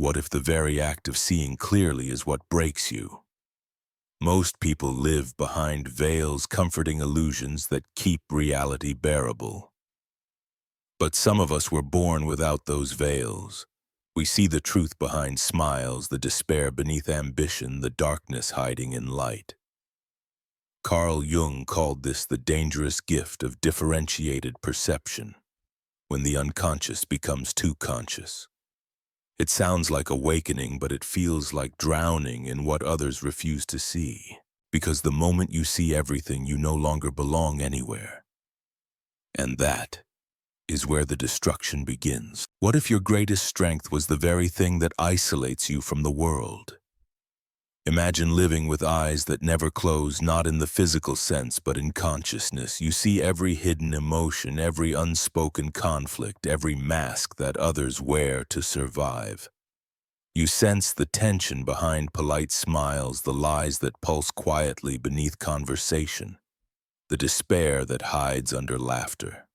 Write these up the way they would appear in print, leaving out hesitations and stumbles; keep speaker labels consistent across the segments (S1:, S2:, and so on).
S1: What if the very act of seeing clearly is what breaks you? Most people live behind veils, comforting illusions that keep reality bearable. But some of us were born without those veils. We see the truth behind smiles, the despair beneath ambition, the darkness hiding in light. Carl Jung called this the dangerous gift of differentiated perception, when the unconscious becomes too conscious. It sounds like awakening, but it feels like drowning in what others refuse to see. Because the moment you see everything, you no longer belong anywhere. And that is where the destruction begins. What if your greatest strength was the very thing that isolates you from the world? Imagine living with eyes that never close, not in the physical sense, but in consciousness. You see every hidden emotion, every unspoken conflict, every mask that others wear to survive. You sense the tension behind polite smiles, the lies that pulse quietly beneath conversation, the despair that hides under laughter.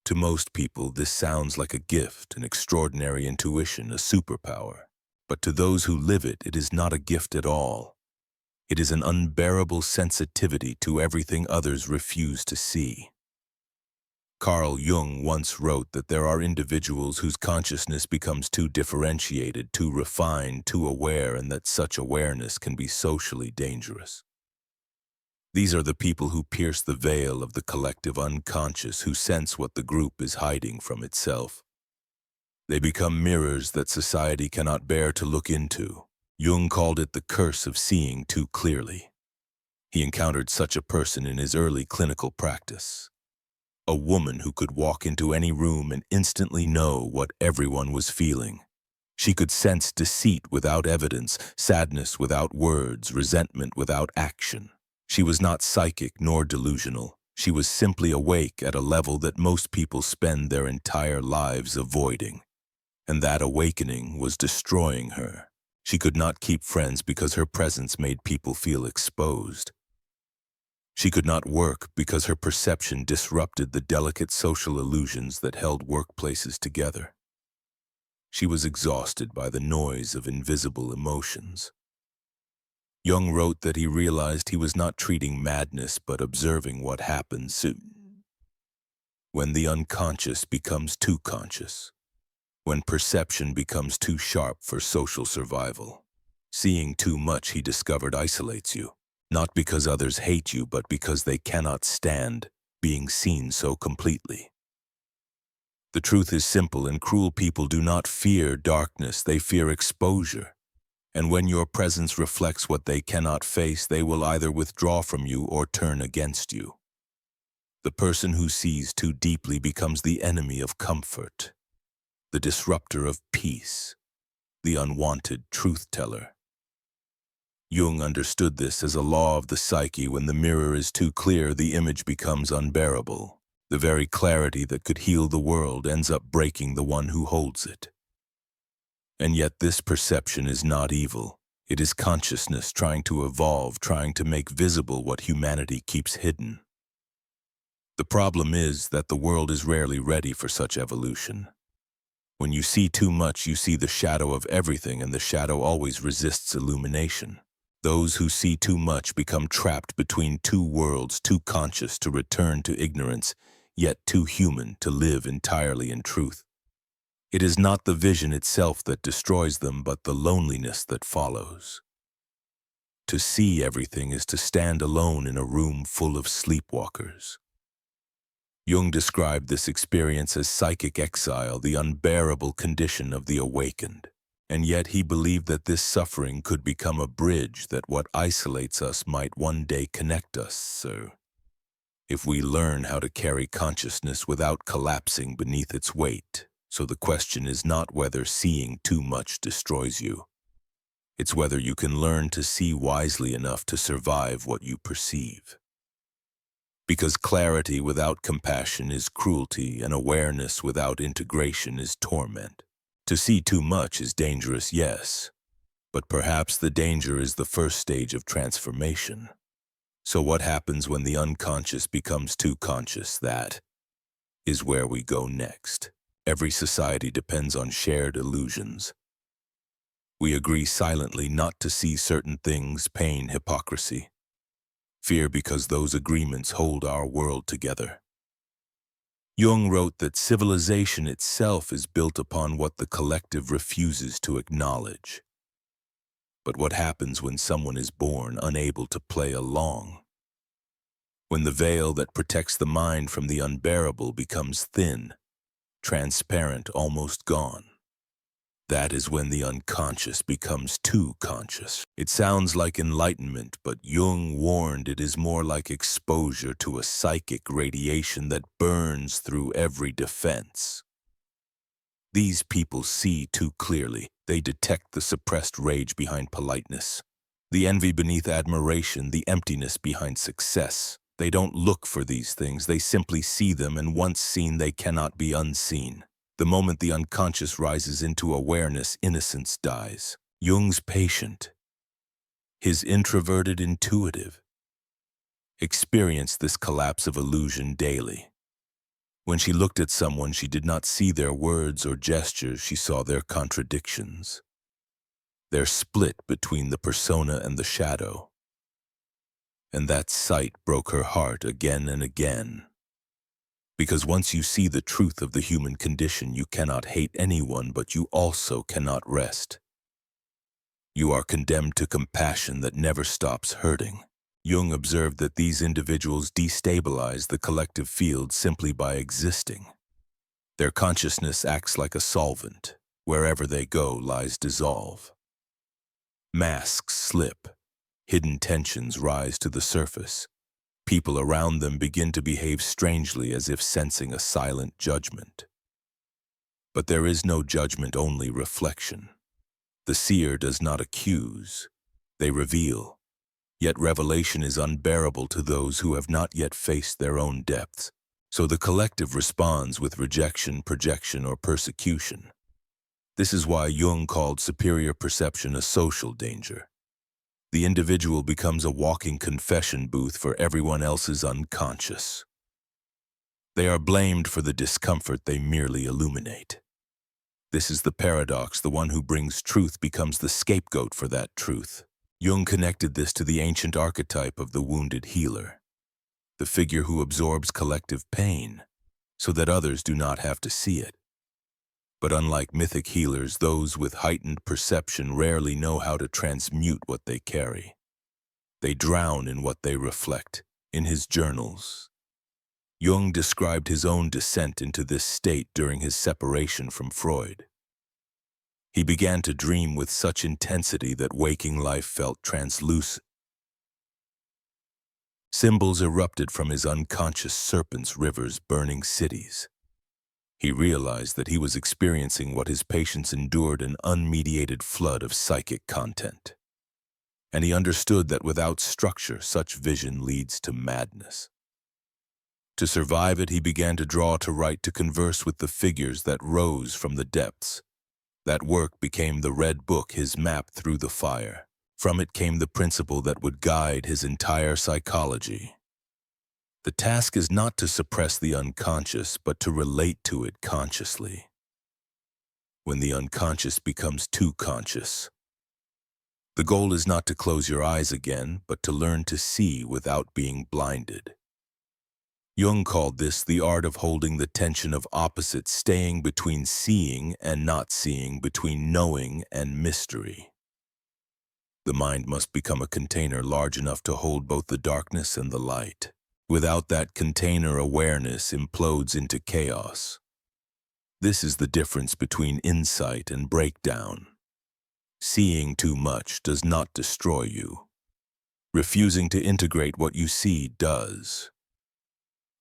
S1: To most people, this sounds like a gift, an extraordinary intuition, a superpower. But to those who live it, it is not a gift at all. It is an unbearable sensitivity to everything others refuse to see. Carl Jung once wrote that there are individuals whose consciousness becomes too differentiated, too refined, too aware, and that such awareness can be socially dangerous. These are the people who pierce the veil of the collective unconscious, who sense what the group is hiding from itself. They become mirrors that society cannot bear to look into. Jung called it the curse of seeing too clearly. He encountered such a person in his early clinical practice. A woman who could walk into any room and instantly know what everyone was feeling. She could sense deceit without evidence, sadness without words, resentment without action. She was not psychic nor delusional. She was simply awake at a level that most people spend their entire lives avoiding. And that awakening was destroying her. She could not keep friends because her presence made people feel exposed. She could not work because her perception disrupted the delicate social illusions that held workplaces together. She was exhausted by the noise of invisible emotions. Jung wrote that he realized he was not treating madness but observing what happens when the unconscious becomes too conscious. When perception becomes too sharp for social survival. Seeing too much, he discovered, isolates you, not because others hate you, but because they cannot stand being seen so completely. The truth is simple, and cruel people do not fear darkness, they fear exposure. And when your presence reflects what they cannot face, they will either withdraw from you or turn against you. The person who sees too deeply becomes the enemy of comfort, the disruptor of peace, the unwanted truth-teller. Jung understood this as a law of the psyche. When the mirror is too clear, the image becomes unbearable. The very clarity that could heal the world ends up breaking the one who holds it. And yet this perception is not evil. It is consciousness trying to evolve, trying to make visible what humanity keeps hidden. The problem is that the world is rarely ready for such evolution. When you see too much, you see the shadow of everything, and the shadow always resists illumination. Those who see too much become trapped between two worlds, too conscious to return to ignorance, yet too human to live entirely in truth. It is not the vision itself that destroys them, but the loneliness that follows. To see everything is to stand alone in a room full of sleepwalkers. Jung described this experience as psychic exile, the unbearable condition of the awakened. And yet he believed that this suffering could become a bridge, that what isolates us might one day connect us, if we learn how to carry consciousness without collapsing beneath its weight. So the question is not whether seeing too much destroys you. It's whether you can learn to see wisely enough to survive what you perceive. Because clarity without compassion is cruelty, and awareness without integration is torment. To see too much is dangerous, yes, but perhaps the danger is the first stage of transformation. So what happens when the unconscious becomes too conscious? That is where we go next. Every society depends on shared illusions. We agree silently not to see certain things, pain, hypocrisy. Fear because those agreements hold our world together. Jung wrote that civilization itself is built upon what the collective refuses to acknowledge. But what happens when someone is born unable to play along? When the veil that protects the mind from the unbearable becomes thin, transparent, almost gone. That is when the unconscious becomes too conscious. It sounds like enlightenment, but Jung warned it is more like exposure to a psychic radiation that burns through every defense. These people see too clearly. They detect the suppressed rage behind politeness, the envy beneath admiration, the emptiness behind success. They don't look for these things, they simply see them, and once seen, they cannot be unseen. The moment the unconscious rises into awareness, innocence dies. Jung's patient, his introverted intuitive, experienced this collapse of illusion daily. When she looked at someone, she did not see their words or gestures, she saw their contradictions, their split between the persona and the shadow. And that sight broke her heart again and again. Because once you see the truth of the human condition, you cannot hate anyone, but you also cannot rest. You are condemned to compassion that never stops hurting. Jung observed that these individuals destabilize the collective field simply by existing. Their consciousness acts like a solvent. Wherever they go, lies dissolve. Masks slip. Hidden tensions rise to the surface. People around them begin to behave strangely, as if sensing a silent judgment. But there is no judgment, only reflection. The seer does not accuse, they reveal. Yet revelation is unbearable to those who have not yet faced their own depths. So the collective responds with rejection, projection, or persecution. This is why Jung called superior perception a social danger. The individual becomes a walking confession booth for everyone else's unconscious. They are blamed for the discomfort they merely illuminate. This is the paradox. The one who brings truth becomes the scapegoat for that truth. Jung connected this to the ancient archetype of the wounded healer, the figure who absorbs collective pain so that others do not have to see it. But unlike mythic healers, those with heightened perception rarely know how to transmute what they carry. They drown in what they reflect. In his journals, Jung described his own descent into this state during his separation from Freud. He began to dream with such intensity that waking life felt translucent. Symbols erupted from his unconscious: serpents, rivers, burning cities. He realized that he was experiencing what his patients endured, an unmediated flood of psychic content. And he understood that without structure, such vision leads to madness. To survive it, he began to draw, to write, to converse with the figures that rose from the depths. That work became the red book, his map through the fire. From it came the principle that would guide his entire psychology. The task is not to suppress the unconscious, but to relate to it consciously. When the unconscious becomes too conscious, the goal is not to close your eyes again, but to learn to see without being blinded. Jung called this the art of holding the tension of opposites, staying between seeing and not seeing, between knowing and mystery. The mind must become a container large enough to hold both the darkness and the light. Without that container, awareness implodes into chaos. This is the difference between insight and breakdown. Seeing too much does not destroy you. Refusing to integrate what you see does.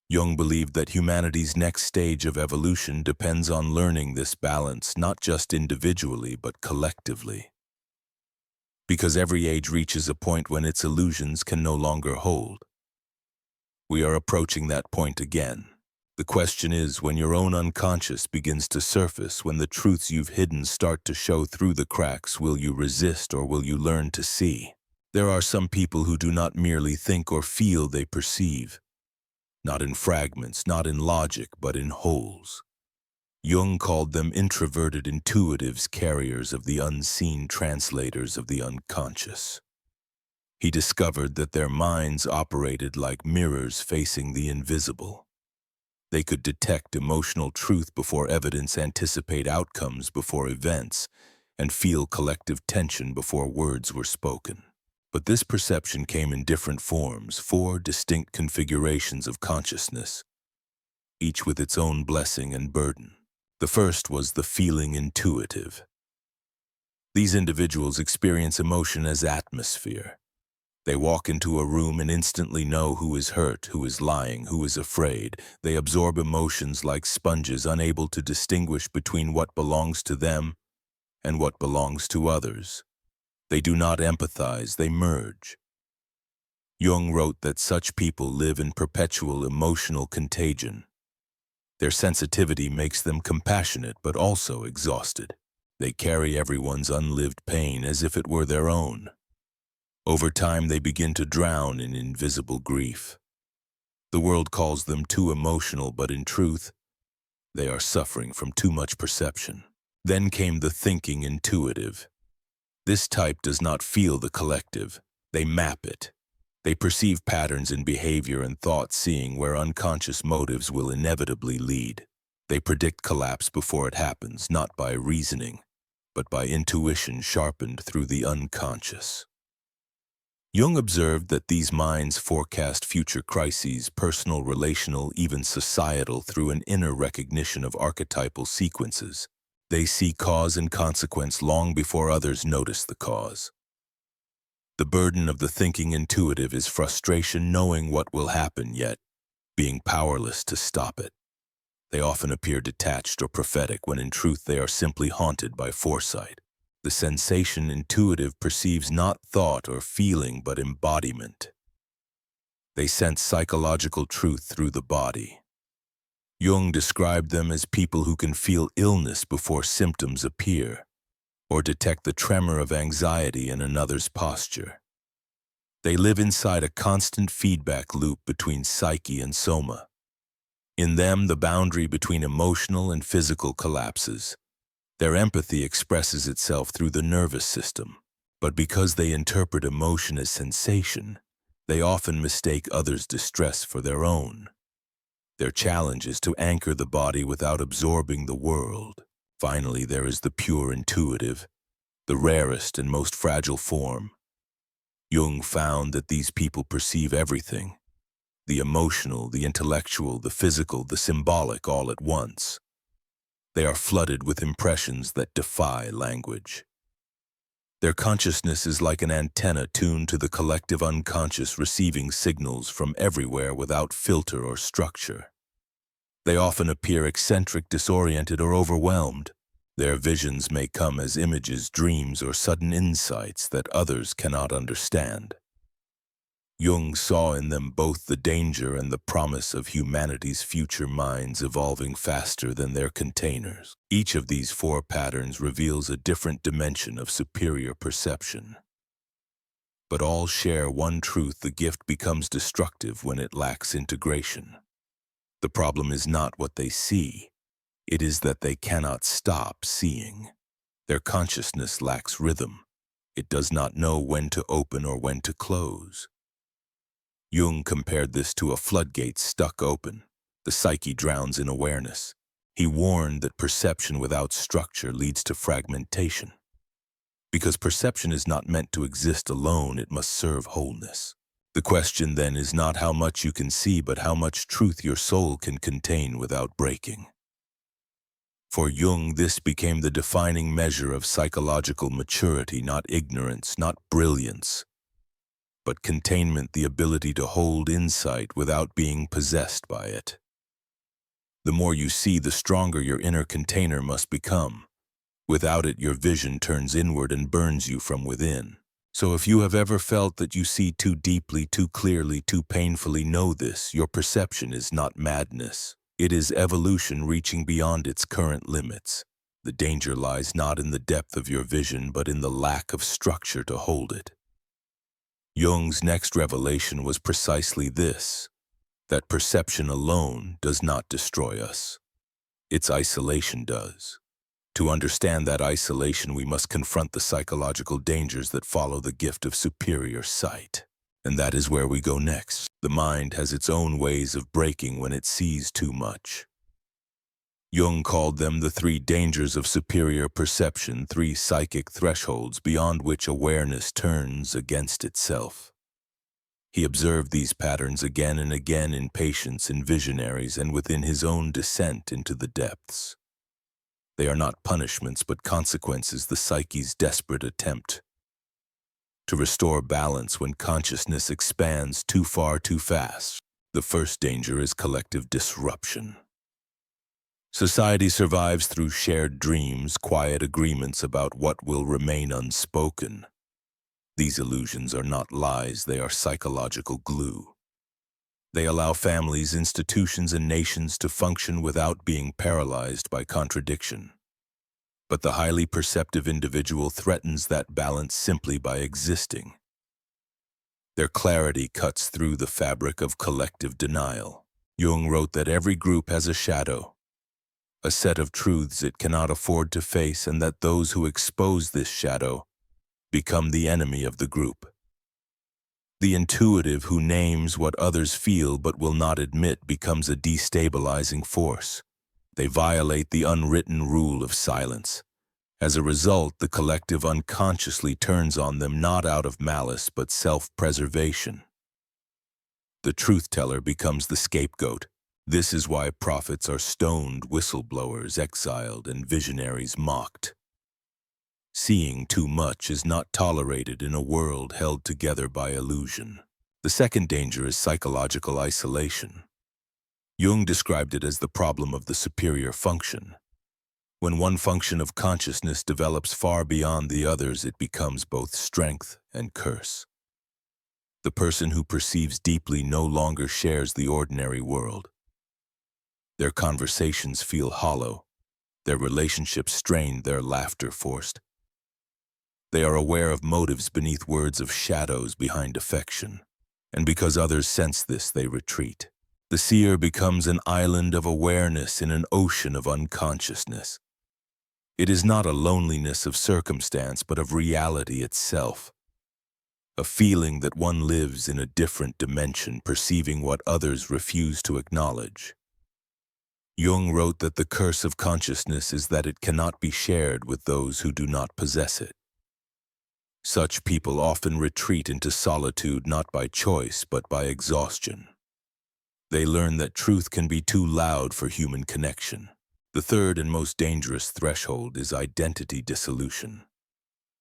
S1: Jung believed that humanity's next stage of evolution depends on learning this balance, not just individually, but collectively. Because every age reaches a point when its illusions can no longer hold. We are approaching that point again. The question is, when your own unconscious begins to surface, when the truths you've hidden start to show through the cracks, will you resist or will you learn to see? There are some people who do not merely think or feel, they perceive. Not in fragments, not in logic, but in wholes. Jung called them introverted intuitives, carriers of the unseen, translators of the unconscious. He discovered that their minds operated like mirrors facing the invisible. They could detect emotional truth before evidence, anticipate outcomes before events, and feel collective tension before words were spoken. But this perception came in different forms, 4 distinct configurations of consciousness, each with its own blessing and burden. The first was the feeling intuitive. These individuals experience emotion as atmosphere. They walk into a room and instantly know who is hurt, who is lying, who is afraid. They absorb emotions like sponges, unable to distinguish between what belongs to them and what belongs to others. They do not empathize, they merge. Jung wrote that such people live in perpetual emotional contagion. Their sensitivity makes them compassionate but also exhausted. They carry everyone's unlived pain as if it were their own. Over time, they begin to drown in invisible grief. The world calls them too emotional, but in truth, they are suffering from too much perception. Then came the thinking intuitive. This type does not feel the collective, they map it. They perceive patterns in behavior and thought, seeing where unconscious motives will inevitably lead. They predict collapse before it happens, not by reasoning, but by intuition sharpened through the unconscious. Jung observed that these minds forecast future crises, personal, relational, even societal, through an inner recognition of archetypal sequences. They see cause and consequence long before others notice the cause. The burden of the thinking intuitive is frustration, knowing what will happen, yet being powerless to stop it. They often appear detached or prophetic when in truth they are simply haunted by foresight. The sensation intuitive perceives not thought or feeling but embodiment. They sense psychological truth through the body. Jung described them as people who can feel illness before symptoms appear, or detect the tremor of anxiety in another's posture. They live inside a constant feedback loop between psyche and soma. In them, the boundary between emotional and physical collapses. Their empathy expresses itself through the nervous system, but because they interpret emotion as sensation, they often mistake others' distress for their own. Their challenge is to anchor the body without absorbing the world. Finally, there is the pure intuitive, the rarest and most fragile form. Jung found that these people perceive everything, the emotional, the intellectual, the physical, the symbolic, all at once. They are flooded with impressions that defy language. Their consciousness is like an antenna tuned to the collective unconscious, receiving signals from everywhere without filter or structure. They often appear eccentric, disoriented, or overwhelmed. Their visions may come as images, dreams, or sudden insights that others cannot understand. Jung saw in them both the danger and the promise of humanity's future minds evolving faster than their containers. Each of these 4 patterns reveals a different dimension of superior perception. But all share one truth: the gift becomes destructive when it lacks integration. The problem is not what they see, it is that they cannot stop seeing. Their consciousness lacks rhythm. It does not know when to open or when to close. Jung compared this to a floodgate stuck open. The psyche drowns in awareness. He warned that perception without structure leads to fragmentation. Because perception is not meant to exist alone, it must serve wholeness. The question then is not how much you can see, but how much truth your soul can contain without breaking. For Jung, this became the defining measure of psychological maturity, not ignorance, not brilliance, but containment, the ability to hold insight without being possessed by it. The more you see, the stronger your inner container must become. Without it, your vision turns inward and burns you from within. So if you have ever felt that you see too deeply, too clearly, too painfully, know this: your perception is not madness. It is evolution reaching beyond its current limits. The danger lies not in the depth of your vision, but in the lack of structure to hold it. Jung's next revelation was precisely this: that perception alone does not destroy us. its isolation does. To understand that isolation, we must confront the psychological dangers that follow the gift of superior sight. And that is where we go next. The mind has its own ways of breaking when it sees too much. Jung called them the three dangers of superior perception, three psychic thresholds beyond which awareness turns against itself. He observed these patterns again and again in patients, in visionaries, and within his own descent into the depths. They are not punishments, but consequences, the psyche's desperate attempt to restore balance when consciousness expands too far too fast. The first danger is collective disruption. Society survives through shared dreams, quiet agreements about what will remain unspoken. These illusions are not lies, they are psychological glue. They allow families, institutions, and nations to function without being paralyzed by contradiction. But the highly perceptive individual threatens that balance simply by existing. Their clarity cuts through the fabric of collective denial. Jung wrote that every group has a shadow, a set of truths it cannot afford to face, and that those who expose this shadow become the enemy of the group. The intuitive who names what others feel but will not admit becomes a destabilizing force. They violate the unwritten rule of silence. As a result, the collective unconsciously turns on them not out of malice but self-preservation. The truth-teller becomes the scapegoat. This is why prophets are stoned, whistleblowers exiled, and visionaries mocked. Seeing too much is not tolerated in a world held together by illusion. The second danger is psychological isolation. Jung described it as the problem of the superior function. When one function of consciousness develops far beyond the others, it becomes both strength and curse. The person who perceives deeply no longer shares the ordinary world. Their conversations feel hollow, their relationships strained, their laughter forced. They are aware of motives beneath words, of shadows behind affection. And because others sense this, they retreat. The seer becomes an island of awareness in an ocean of unconsciousness. It is not a loneliness of circumstance, but of reality itself. A feeling that one lives in a different dimension, perceiving what others refuse to acknowledge. Jung wrote that the curse of consciousness is that it cannot be shared with those who do not possess it. Such people often retreat into solitude not by choice but by exhaustion. They learn that truth can be too loud for human connection. The third and most dangerous threshold is identity dissolution.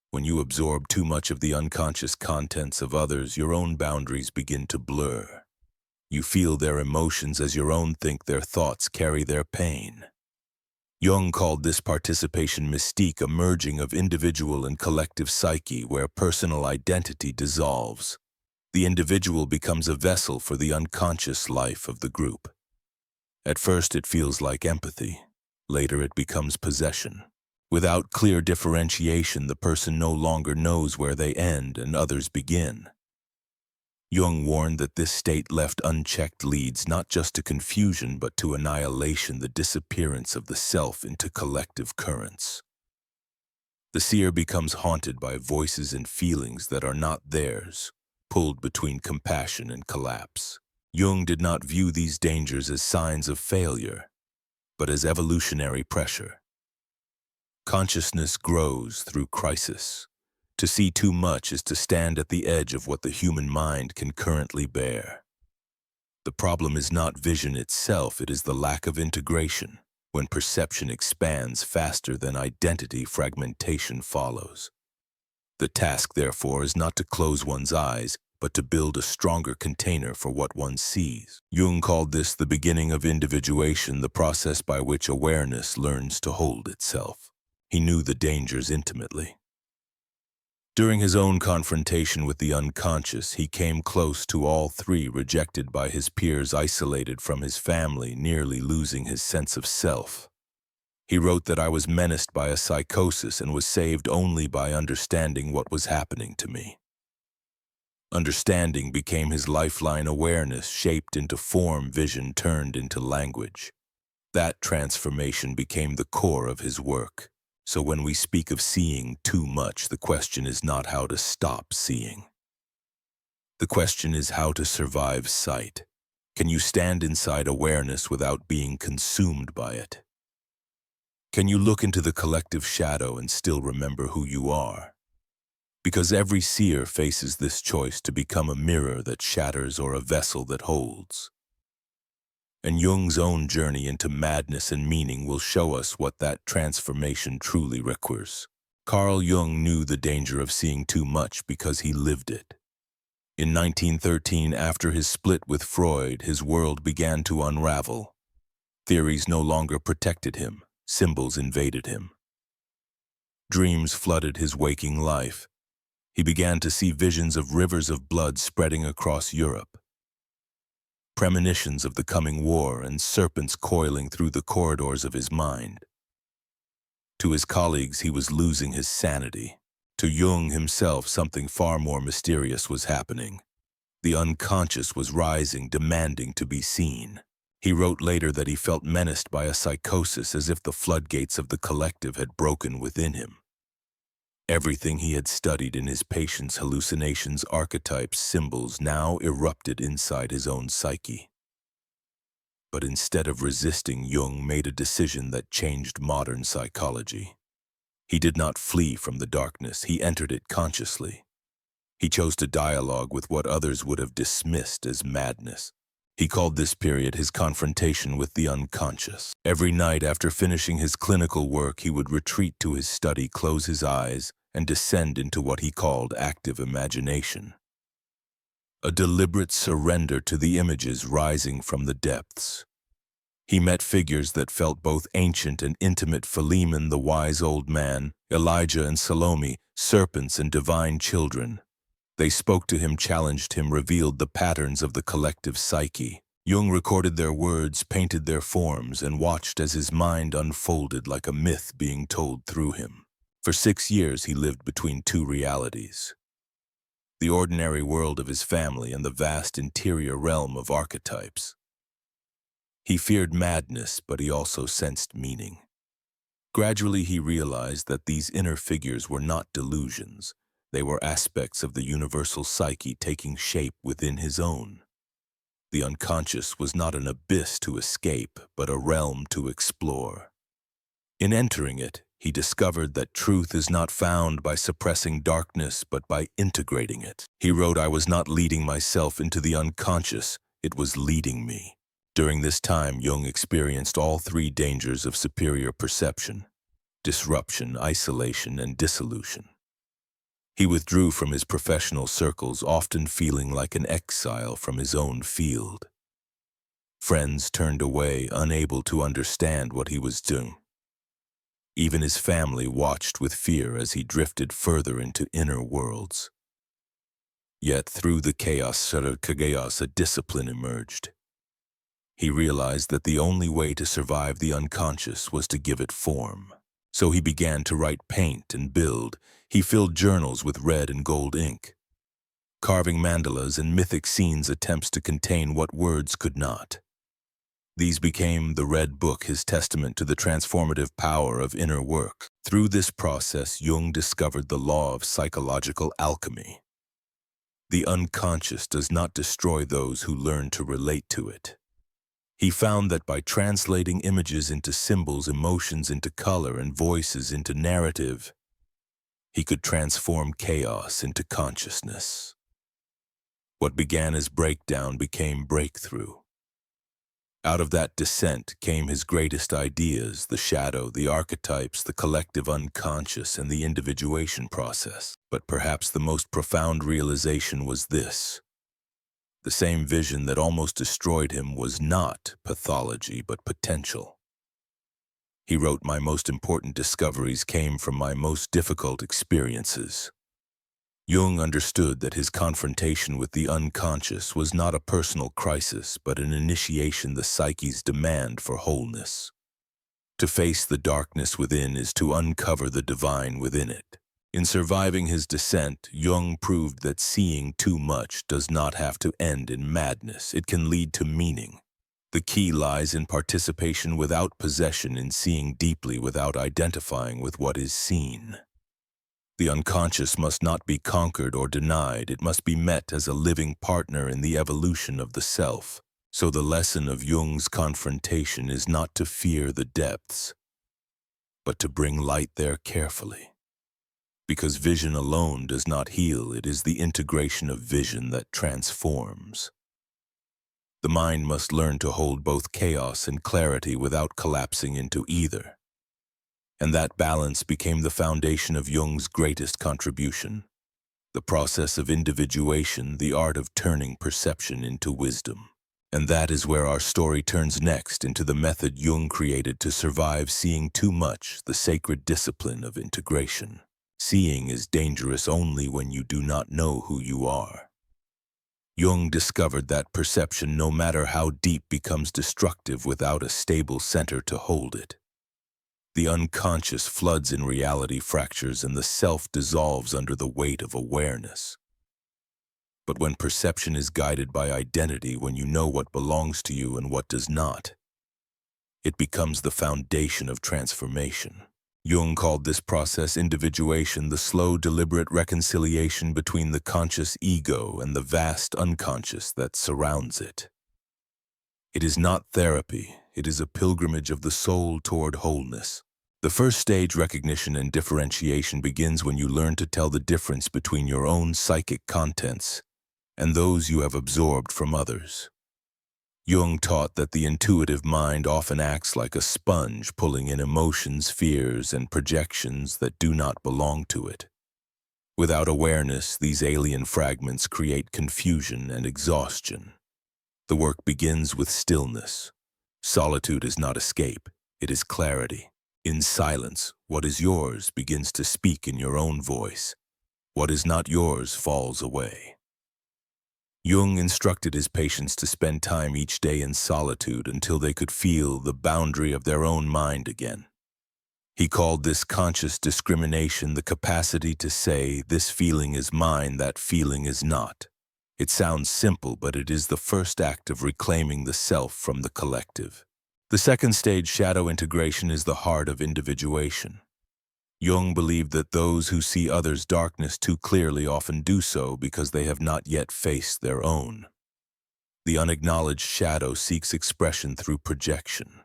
S1: When you absorb too much of the unconscious contents of others, your own boundaries begin to blur. You feel their emotions as your own, think their thoughts, carry their pain. Jung called this participation mystique, a merging of individual and collective psyche where personal identity dissolves. The individual becomes a vessel for the unconscious life of the group. At first it feels like empathy. Later it becomes possession. Without clear differentiation, the person no longer knows where they end and others begin. Jung warned that this state left unchecked leads not just to confusion but to annihilation, the disappearance of the self into collective currents. The seer becomes haunted by voices and feelings that are not theirs, pulled between compassion and collapse. Jung did not view these dangers as signs of failure, but as evolutionary pressure. Consciousness grows through crisis. To see too much is to stand at the edge of what the human mind can currently bear. The problem is not vision itself, it is the lack of integration. When perception expands faster than identity, fragmentation follows. The task, therefore, is not to close one's eyes, but to build a stronger container for what one sees. Jung called this the beginning of individuation, the process by which awareness learns to hold itself. He knew the dangers intimately. During his own confrontation with the unconscious, he came close to all three, rejected by his peers, isolated from his family, nearly losing his sense of self. He wrote that I was menaced by a psychosis and was saved only by understanding what was happening to me. Understanding became his lifeline, awareness shaped into form, vision turned into language. That transformation became the core of his work. So when we speak of seeing too much, the question is not how to stop seeing. The question is how to survive sight. Can you stand inside awareness without being consumed by it? Can you look into the collective shadow and still remember who you are? Because every seer faces this choice to become a mirror that shatters or a vessel that holds. And Jung's own journey into madness and meaning will show us what that transformation truly requires. Carl Jung knew the danger of seeing too much because he lived it. In 1913, after his split with Freud, his world began to unravel. Theories no longer protected him. Symbols invaded him. Dreams flooded his waking life. He began to see visions of rivers of blood spreading across Europe. Premonitions of the coming war and serpents coiling through the corridors of his mind. To his colleagues, he was losing his sanity. To Jung himself, something far more mysterious was happening. The unconscious was rising, demanding to be seen. He wrote later that he felt menaced by a psychosis, as if the floodgates of the collective had broken within him. Everything he had studied in his patients' hallucinations, archetypes, symbols, now erupted inside his own psyche. But instead of resisting, Jung made a decision that changed modern psychology. He did not flee from the darkness, he entered it consciously. He chose to dialogue with what others would have dismissed as madness. He called this period his confrontation with the unconscious. Every night after finishing his clinical work, he would retreat to his study, close his eyes, and descend into what he called active imagination. A deliberate surrender to the images rising from the depths. He met figures that felt both ancient and intimate: Philemon, the wise old man, Elijah and Salome, serpents and divine children. They spoke to him, challenged him, revealed the patterns of the collective psyche. Jung recorded their words, painted their forms, and watched as his mind unfolded like a myth being told through him. For 6 years he lived between two realities: the ordinary world of his family and the vast interior realm of archetypes. He feared madness, but he also sensed meaning. Gradually he realized that these inner figures were not delusions. They were aspects of the universal psyche taking shape within his own. The unconscious was not an abyss to escape, but a realm to explore. In entering it, he discovered that truth is not found by suppressing darkness, but by integrating it. He wrote, "I was not leading myself into the unconscious, it was leading me." During this time, Jung experienced all three dangers of superior perception: disruption, isolation, and dissolution. He withdrew from his professional circles, often feeling like an exile from his own field. Friends turned away, unable to understand what he was doing. Even his family watched with fear as he drifted further into inner worlds. Yet through the chaos, a discipline emerged. He realized that the only way to survive the unconscious was to give it form. So he began to write, paint, and build. He filled journals with red and gold ink, carving mandalas and mythic scenes, attempts to contain what words could not. These became the Red Book, his testament to the transformative power of inner work. Through this process, Jung discovered the law of psychological alchemy. The unconscious does not destroy those who learn to relate to it. He found that by translating images into symbols, emotions into color, and voices into narrative, he could transform chaos into consciousness. What began as breakdown became breakthrough. Out of that descent came his greatest ideas: the shadow, the archetypes, the collective unconscious, and the individuation process. But perhaps the most profound realization was this: the same vision that almost destroyed him was not pathology, but potential. He wrote, "My most important discoveries came from my most difficult experiences." Jung understood that his confrontation with the unconscious was not a personal crisis, but an initiation, the psyche's demand for wholeness. To face the darkness within is to uncover the divine within it. In surviving his descent, Jung proved that seeing too much does not have to end in madness. It can lead to meaning. The key lies in participation without possession, in seeing deeply without identifying with what is seen. The unconscious must not be conquered or denied. It must be met as a living partner in the evolution of the self. So the lesson of Jung's confrontation is not to fear the depths, but to bring light there carefully. Because vision alone does not heal, it is the integration of vision that transforms. The mind must learn to hold both chaos and clarity without collapsing into either. And that balance became the foundation of Jung's greatest contribution, the process of individuation, the art of turning perception into wisdom. And that is where our story turns next, into the method Jung created to survive seeing too much, the sacred discipline of integration. Seeing is dangerous only when you do not know who you are. Jung discovered that perception, no matter how deep, becomes destructive without a stable center to hold it. The unconscious floods in reality, fractures, and the self dissolves under the weight of awareness. But when perception is guided by identity, when you know what belongs to you and what does not, it becomes the foundation of transformation. Jung called this process individuation, the slow, deliberate reconciliation between the conscious ego and the vast unconscious that surrounds it. It is not therapy, it is a pilgrimage of the soul toward wholeness. The first stage, recognition and differentiation, begins when you learn to tell the difference between your own psychic contents and those you have absorbed from others. Jung taught that the intuitive mind often acts like a sponge, pulling in emotions, fears, and projections that do not belong to it. Without awareness, these alien fragments create confusion and exhaustion. The work begins with stillness. Solitude is not escape, it is clarity. In silence, what is yours begins to speak in your own voice. What is not yours falls away. Jung instructed his patients to spend time each day in solitude until they could feel the boundary of their own mind again. He called this conscious discrimination, the capacity to say, "This feeling is mine, that feeling is not." It sounds simple, but it is the first act of reclaiming the self from the collective. The second stage, shadow integration, is the heart of individuation. Jung believed that those who see others' darkness too clearly often do so because they have not yet faced their own. The unacknowledged shadow seeks expression through projection.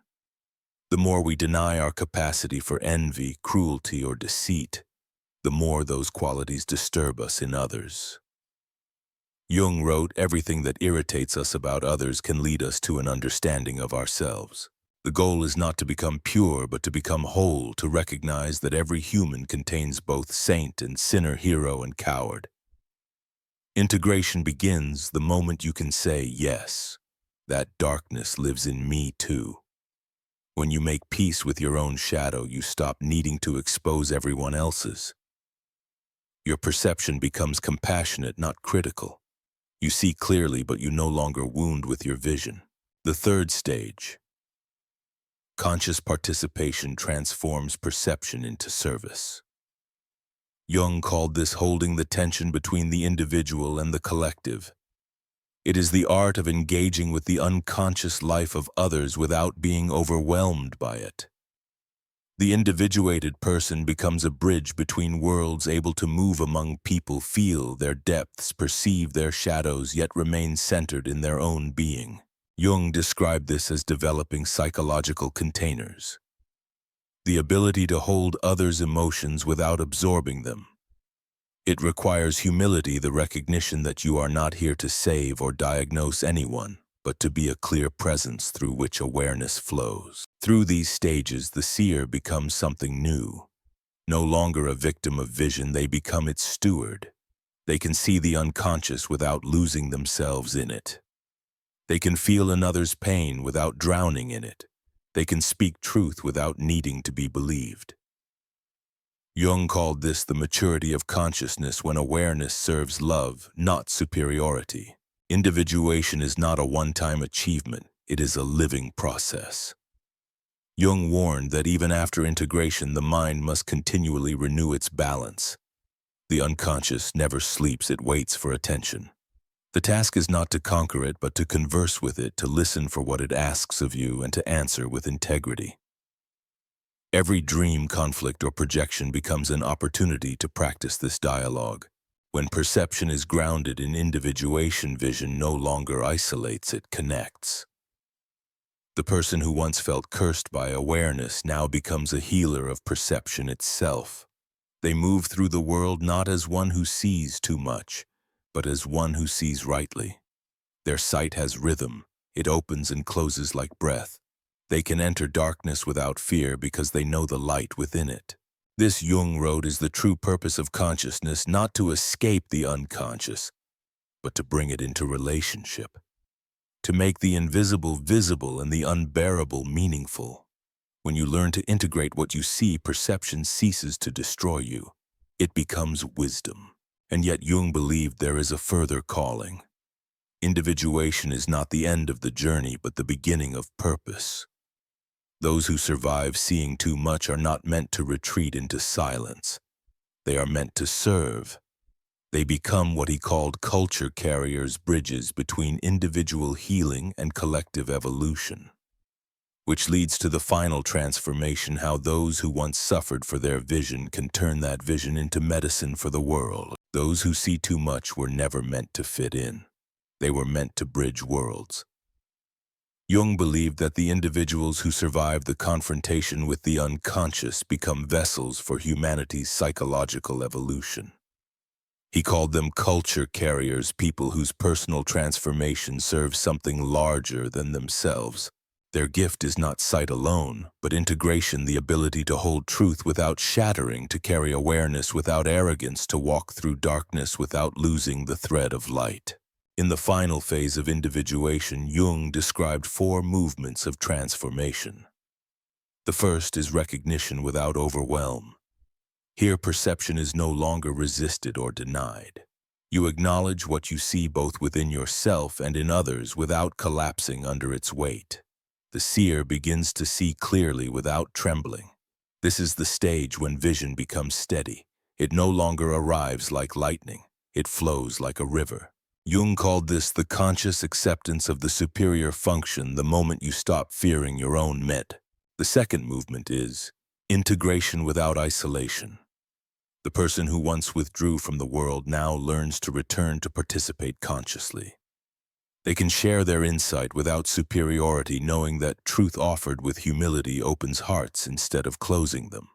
S1: The more we deny our capacity for envy, cruelty, or deceit, the more those qualities disturb us in others. Jung wrote, "Everything that irritates us about others can lead us to an understanding of ourselves." The goal is not to become pure, but to become whole, to recognize that every human contains both saint and sinner, hero and coward. Integration begins the moment you can say, "Yes, that darkness lives in me too." When you make peace with your own shadow, you stop needing to expose everyone else's. Your perception becomes compassionate, not critical. You see clearly, but you no longer wound with your vision. The third stage, conscious participation, transforms perception into service. Jung called this holding the tension between the individual and the collective. It is the art of engaging with the unconscious life of others without being overwhelmed by it. The individuated person becomes a bridge between worlds, able to move among people, feel their depths, perceive their shadows, yet remain centered in their own being. Jung described this as developing psychological containers, the ability to hold others' emotions without absorbing them. It requires humility, the recognition that you are not here to save or diagnose anyone, but to be a clear presence through which awareness flows. Through these stages, the seer becomes something new. No longer a victim of vision, they become its steward. They can see the unconscious without losing themselves in it. They can feel another's pain without drowning in it. They can speak truth without needing to be believed. Jung called this the maturity of consciousness, when awareness serves love, not superiority. Individuation is not a one-time achievement, it is a living process. Jung warned that even after integration, the mind must continually renew its balance. The unconscious never sleeps, it waits for attention. The task is not to conquer it, but to converse with it, to listen for what it asks of you, and to answer with integrity. Every dream, conflict, or projection becomes an opportunity to practice this dialogue. When perception is grounded in individuation, vision no longer isolates, it connects. The person who once felt cursed by awareness now becomes a healer of perception itself. They move through the world not as one who sees too much, but as one who sees rightly. Their sight has rhythm. It opens and closes like breath. They can enter darkness without fear because they know the light within it. This Jung wrote is the true purpose of consciousness, not to escape the unconscious, but to bring it into relationship, to make the invisible visible and the unbearable meaningful. When you learn to integrate what you see, perception ceases to destroy you. It becomes wisdom. And yet Jung believed there is a further calling. Individuation is not the end of the journey, but the beginning of purpose. Those who survive seeing too much are not meant to retreat into silence. They are meant to serve. They become what he called culture carriers, bridges between individual healing and collective evolution. Which leads to the final transformation, how those who once suffered for their vision can turn that vision into medicine for the world. Those who see too much were never meant to fit in. They were meant to bridge worlds. Jung believed that the individuals who survive the confrontation with the unconscious become vessels for humanity's psychological evolution. He called them culture carriers, people whose personal transformation serves something larger than themselves. Their gift is not sight alone, but integration, the ability to hold truth without shattering, to carry awareness without arrogance, to walk through darkness without losing the thread of light. In the final phase of individuation, Jung described 4 movements of transformation. The first is recognition without overwhelm. Here, perception is no longer resisted or denied. You acknowledge what you see both within yourself and in others without collapsing under its weight. The seer begins to see clearly without trembling. This is the stage when vision becomes steady. It no longer arrives like lightning. It flows like a river. Jung called this the conscious acceptance of the superior function, the moment you stop fearing your own myth. The second movement is integration without isolation. The person who once withdrew from the world now learns to return to participate consciously. They can share their insight without superiority, knowing that truth offered with humility opens hearts instead of closing them.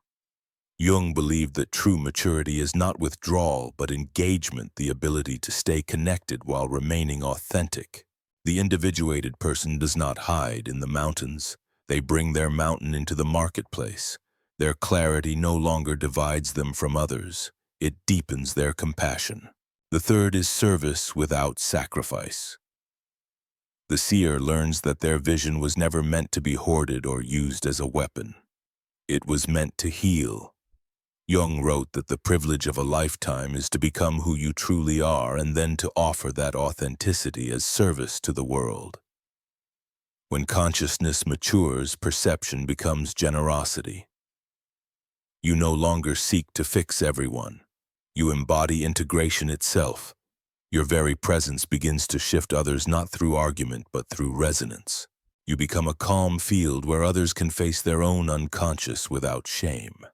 S1: Jung believed that true maturity is not withdrawal, but engagement, the ability to stay connected while remaining authentic. The individuated person does not hide in the mountains. They bring their mountain into the marketplace. Their clarity no longer divides them from others. It deepens their compassion. The third is service without sacrifice. The seer learns that their vision was never meant to be hoarded or used as a weapon. It was meant to heal. Jung wrote that the privilege of a lifetime is to become who you truly are and then to offer that authenticity as service to the world. When consciousness matures, perception becomes generosity. You no longer seek to fix everyone. You embody integration itself. Your very presence begins to shift others not through argument but through resonance. You become a calm field where others can face their own unconscious without shame.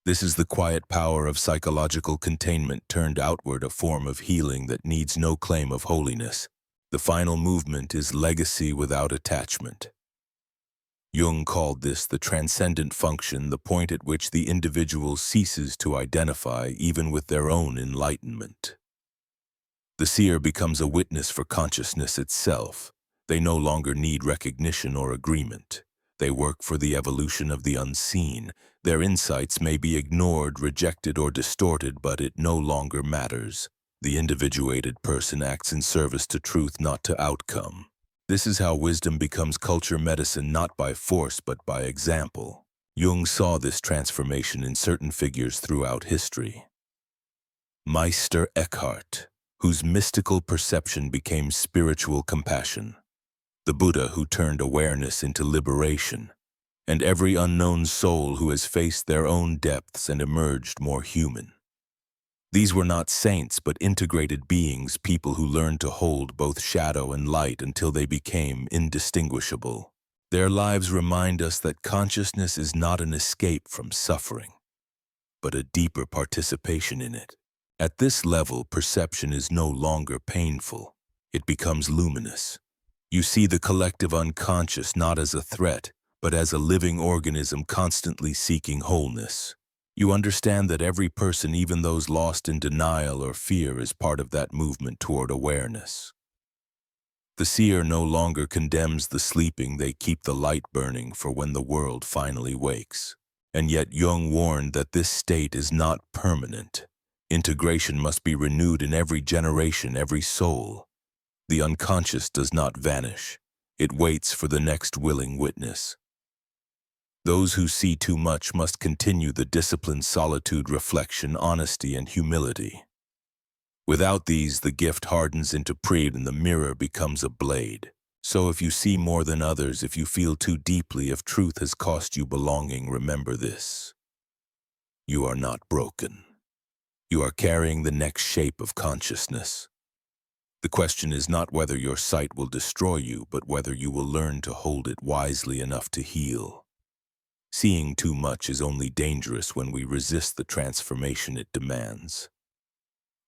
S1: This is the quiet power of psychological containment turned outward, a form of healing that needs no claim of holiness. The final movement is legacy without attachment. Jung called this the transcendent function, the point at which the individual ceases to identify even with their own enlightenment. The seer becomes a witness for consciousness itself. They no longer need recognition or agreement. They work for the evolution of the unseen. Their insights may be ignored, rejected, or distorted, but it no longer matters. The individuated person acts in service to truth, not to outcome. This is how wisdom becomes culture medicine, not by force, but by example. Jung saw this transformation in certain figures throughout history. Meister Eckhart, whose mystical perception became spiritual compassion. The Buddha, who turned awareness into liberation. And every unknown soul who has faced their own depths and emerged more human. These were not saints, but integrated beings, people who learned to hold both shadow and light until they became indistinguishable. Their lives remind us that consciousness is not an escape from suffering, but a deeper participation in it. At this level, perception is no longer painful. It becomes luminous. You see the collective unconscious not as a threat, but as a living organism constantly seeking wholeness. You understand that every person, even those lost in denial or fear, is part of that movement toward awareness. The seer no longer condemns the sleeping, they keep the light burning for when the world finally wakes. And yet Jung warned that this state is not permanent. Integration must be renewed in every generation, every soul. The unconscious does not vanish. It waits for the next willing witness. Those who see too much must continue the discipline, solitude, reflection, honesty, and humility. Without these, the gift hardens into pride and the mirror becomes a blade. So if you see more than others, if you feel too deeply, if truth has cost you belonging, remember this. You are not broken. You are carrying the next shape of consciousness. The question is not whether your sight will destroy you, but whether you will learn to hold it wisely enough to heal. Seeing too much is only dangerous when we resist the transformation it demands.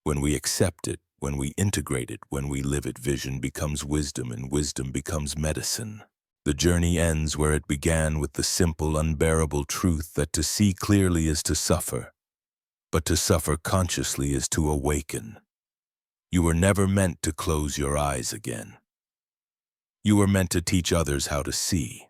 S1: When we accept it, when we integrate it, when we live it, vision becomes wisdom and wisdom becomes medicine. The journey ends where it began, with the simple, unbearable truth that to see clearly is to suffer, but to suffer consciously is to awaken. You were never meant to close your eyes again. You were meant to teach others how to see.